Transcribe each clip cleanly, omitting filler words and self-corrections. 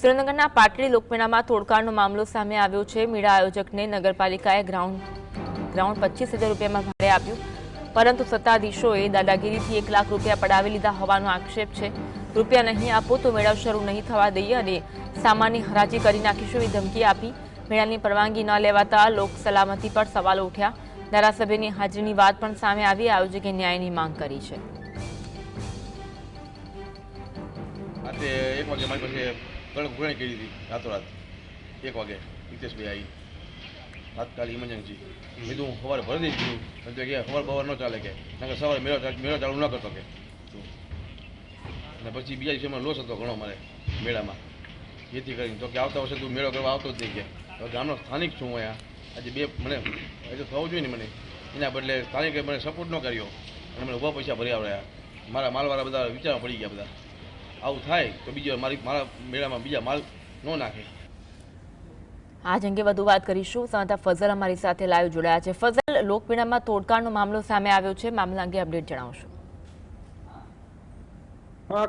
સુરેન્દ્રનગરના પાટડી લોકમેળામાં તોડકાણનો મામલો સામે આવ્યો છે। મેળા આયોજકને નગરપાલિકાએ ગ્રાઉન્ડ 25,000 રૂપિયામાં ભાડે આપ્યું, પરંતુ સત્તાધીશોએ દાદાગીરીથી 1 લાખ રૂપિયા પડાવી લીધા હોવાનો આક્ષેપ છે। રૂપિયા નહીં આપો તો મેળો શરૂ નહીં થવા દઈએ અને સામાનની હરાજી કરી નાખીશું એવી ધમકી આપી। મેળાની પરવાનગી ન લેવાતા લોક સલામતી પર સવાલો ઉઠ્યા। ધારાસભ્યની હાજરીની વાત પણ સામે આવી। આયોજકે ન્યાયની માંગ કરી છે। ઘણી કરી હતી રાતોરાત 1 વાગે હિતેશભાઈ આવી તાત્કાલિક ઇમરજન્સી કીધું સવારે ભરી દીધું કે સવાર બવાર ન ચાલે કે સવારે મેળો ચાલુ ન કરતો કે અને પછી બીજા દિવસે લોસ હતો ઘણો મારે મેળામાં જેથી કરીને તો કે આવતા વર્ષે તું મેળો કરવા આવતો જ નહીં કે ગામનો સ્થાનિક છું હું અહીંયા આજે મને હજુ થવું જોઈએ ને મને એના બદલે સ્થાનિકે મને સપોર્ટ ન કર્યો અને મને ઉભા પૈસા ભરી આવ્યા। મારા માલવાળા બધા વિચારવા પડી ગયા બધા આવું થાય તો બીજો મારા મેળામાં બીજા માલ ન નાખે। આજ અંગે વધુ વાત કરીશું। સંવાદદાતા ફઝલ અમારી સાથે લાઈવ જોડાયા છે। ફઝલ, લોકમેળામાં તોડકાણનો મામલો સામે આવ્યો છે, મામલા અંગે અપડેટ જણાવશો?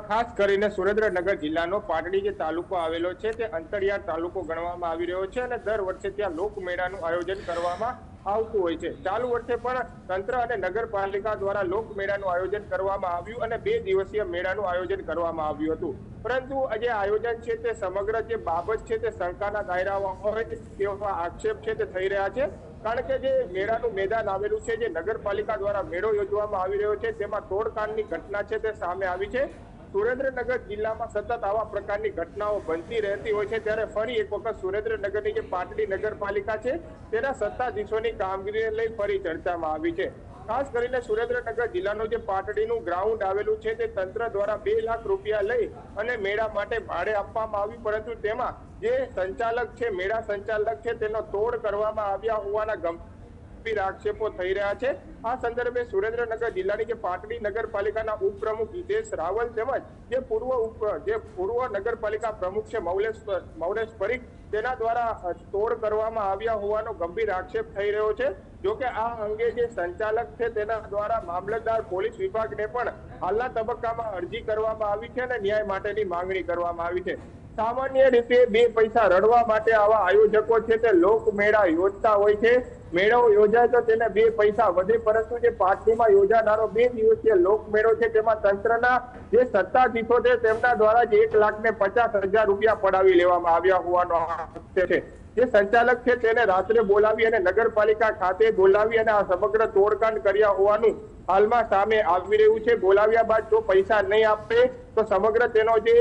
ખાસ કરીને સુરેન્દ્રનગર જિલ્લાનો પાટડી જે તાલુકો આવેલો છે તે અંતરિયાળ તાલુકો ગણવામાં આવી રહ્યો છે અને દર વર્ષે ત્યાં લોકમેળાનું આયોજન કરવામાં આવતું હોય છે। ચાલુ વર્ષે પણ તંત્ર અને નગરપાલિકા દ્વારા લોકમેળાનું આયોજન કરવામાં આવ્યું અને 2 દિવસીય મેળાનું આયોજન કરવામાં આવ્યું હતું, પરંતુ જે આયોજન છે તે સમગ્ર જે બાબત છે તે શંકાના દાયરામાં હોય તેવા આક્ષેપ છે તે થઈ રહ્યા છે। કારણ કે જે મેળાનું મેદાન આવેલું છે, જે નગરપાલિકા દ્વારા મેળો યોજવામાં આવી રહ્યો છે, તેમાં તોડકાણની ઘટના છે તે સામે આવી છે। સુરેન્દ્રનગર જિલ્લામાં સતત આવા પ્રકારની ઘટનાઓ બનતી રહેતી હોય છે, ત્યારે ફરી એક વખત સુરેન્દ્રનગરની જે પાટડી નગરપાલિકા છે તેના સત્તાધીશોની કામગીરીને લઈ ફરી ચર્ચામાં આવી છે। ખાસ કરીને સુરેન્દ્રનગર જિલ્લાનું જે પાટડીનું ગ્રાઉન્ડ આવેલું છે તે તંત્ર દ્વારા 2 લાખ રૂપિયા લઈ અને મેળા માટે ભાડે આપવામાં આવ્યું, પરંતુ તેમાં જે સંચાલક છે, મેળા સંચાલક છે, તેનો તોડ કરવામાં આવ્યા હોવાના ગંભીર આક્ષેપો થઈ રહ્યા છે। આ સંદર્ભે સુરેન્દ્રનગર જિલ્લાની જે પાટડી નગરપાલિકાના ઉપપ્રમુખ હિતેશ રાવલ તેમજ જે પૂર્વ નગરપાલિકા પ્રમુખ છે મૌલેશ પરીખ, તેના દ્વારા તોડ કરવામાં આવ્યા હોવાનો ગંભીર આક્ષેપ થઈ રહ્યો છે। જોકે આ અંગે જે સંચાલક છે તેના દ્વારા મામલતદાર પોલીસ વિભાગને પણ હાલના તબક્કામાં અરજી કરવામાં આવી છે અને ન્યાય માટેની માંગણી કરવામાં આવી છે। સામાન્ય રીતે 2 પૈસા રડવા માટે આવા આયોજકો છે તે લોકમેળા યોજતા હોય છે। મેળો યોજાય તો તેને 2 પૈસા વધે, પરંતુ જે પાટડીમાં યોજાનારો 2 દિવસીય લોકમેળો છે તેમાં તંત્રના જે સત્તાધીશો છે તેમના દ્વારા જ 1,50,000 રૂપિયા પડાવી લેવામાં આવ્યા હોવાનો આક્ષેપ છે। જે સંચાલક છે તેને રાત્રે બોલાવી અને નગરપાલિકા ખાતે બોલાવી અને આ સમગ્ર તોડકાંડ કર્યા હોવાનું હાલમાં સામે આવી રહ્યું છે। બોલાવ્યા બાદ જો પૈસા નહીં આપે તો સમગ્ર તેનો જે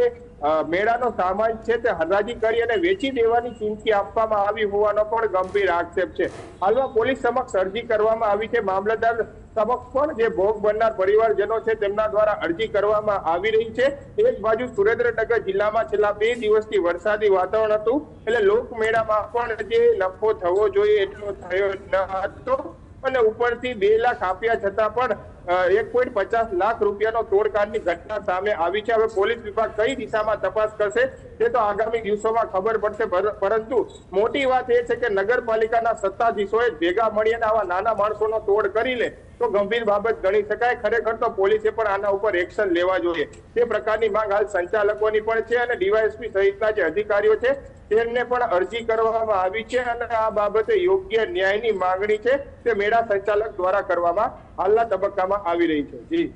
મેળાનો સામાન છે તે હરાજી કરી અને વેચી દેવાની ચીમકી આપવામાં આવી હોવાનો પણ ગંભીર આક્ષેપ છે। હાલમાં પોલીસ સમક્ષ અરજી કરવામાં આવી છે। મામલતદાર સમક્ષ પણ જે ભોગ બનનાર પરિવારજનો છે તેમના દ્વારા અરજી કરવામાં આવી રહી છે। એક બાજુ સુરેન્દ્રનગર જિલ્લામાં છેલ્લા 2 દિવસથી વરસાદી વાતાવરણ હતું, એટલે લોકમેળામાં પણ જે નફો થવો જોઈએ એટલો થયો ન હતો અને ઉપરથી 2 લાખ આપ્યા છતાં પણ 1.50 લાખ રૂપિયાનો તોડકાંડની ઘટના સામે આવી છે। હવે પોલીસ વિભાગ કઈ દિશામાં તપાસ કરશે તે તો આગામી દિવસોમાં ખબર પડશે, પરંતુ મોટી વાત એ છે કે નગરપાલિકાના સત્તાધીશોએ ભેગા મળી અને આવા નાના માણસોનો તોડ કરી લે તો ગંભીર બાબત ગણી શકાય। ખરેખર તો પોલીસે પણ આના ઉપર એક્શન લેવા જોઈએ તે પ્રકારની માંગ હાલ સંચાલકોની પણ છે અને ડીવાયએસપી સહિતના જે અધિકારીઓ છે તેમને પણ અરજી કરવામાં આવી છે અને આ બાબતે યોગ્ય ન્યાયની માંગણી છે તે મેળા સંચાલક દ્વારા કરવામાં હાલના તબક્કામાં આવી રહી છે। જી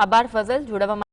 આભાર ફઝલ, જોડાવા